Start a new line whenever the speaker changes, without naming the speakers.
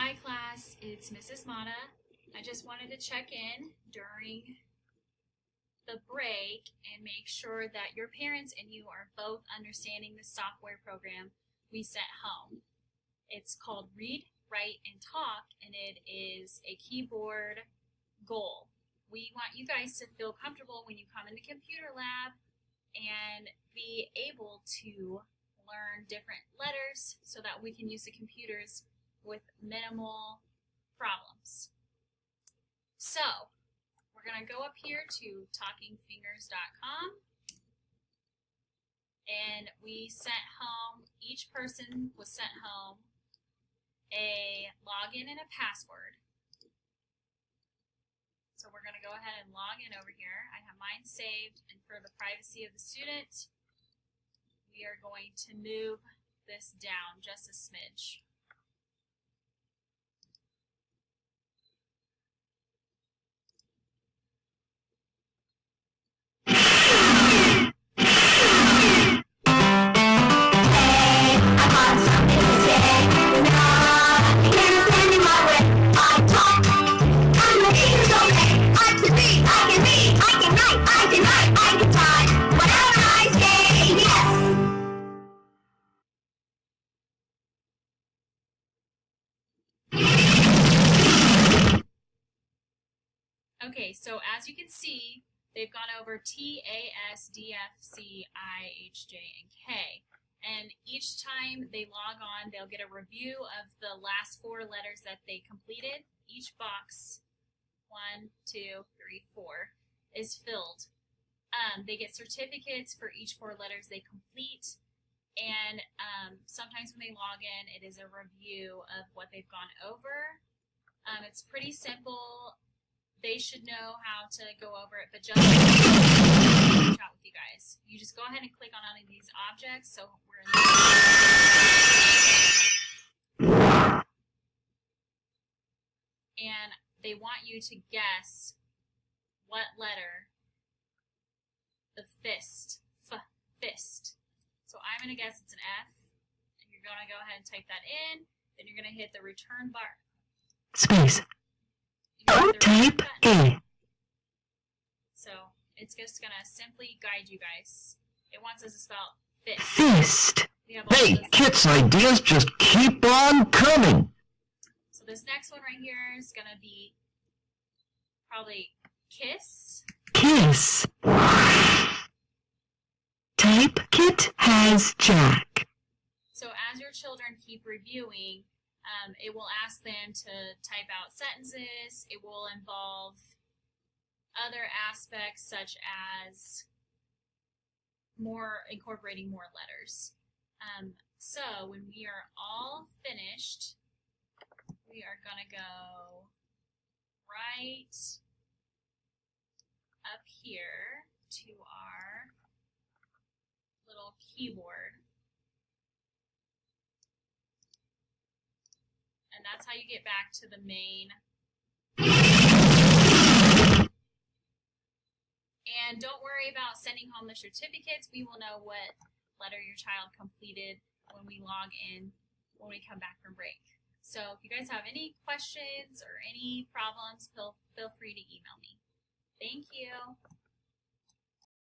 Hi class, it's Mrs. Mata. I just wanted to check in during the break and make sure that your parents and you are both understanding the software program we sent home. It's called Read, Write, and Talk, and it is a keyboard goal. We want you guys to feel comfortable when you come into computer lab and be able to learn different letters so that we can use the computers with minimal problems. So, we're going to go up here to talkingfingers.com, and each person was sent home a login and a password. So we're going to go ahead and log in over here. I have mine saved, and for the privacy of the student, we are going to move this down just a smidge. Okay, so as you can see, they've gone over T, A, S, D, F, C, I, H, J, and K. And each time they log on, they'll get a review of the last 4 letters that they completed. Each box, 1, 2, 3, 4, is filled. They get certificates for each 4 letters they complete. And sometimes when they log in, it is a review of what they've gone over. It's pretty simple. They should know how to go over it, but just chat with you guys. You just go ahead and click on any of these objects. So we're in and they want you to guess what letter the fist. So I'm going to guess it's an F, and you're going to go ahead and type that in. Then you're going to hit the return bar.
Space. Type A.
So it's just going to simply guide you guys. It wants us to spell fist.
Fist. Hey, Kit's ideas just keep on coming.
So this next one right here is going to be probably kiss.
Kiss. Type Kit has Jack.
So as your children keep reviewing, it will ask them to type out sentences. It will involve other aspects such as incorporating more letters. So when we are all finished, we are going to go right up here to our little keyboard. And that's how you get back to the main. And don't worry about sending home the certificates. We will know what letter your child completed when we log in, when we come back from break. So if you guys have any questions or any problems, feel free to email me. Thank you.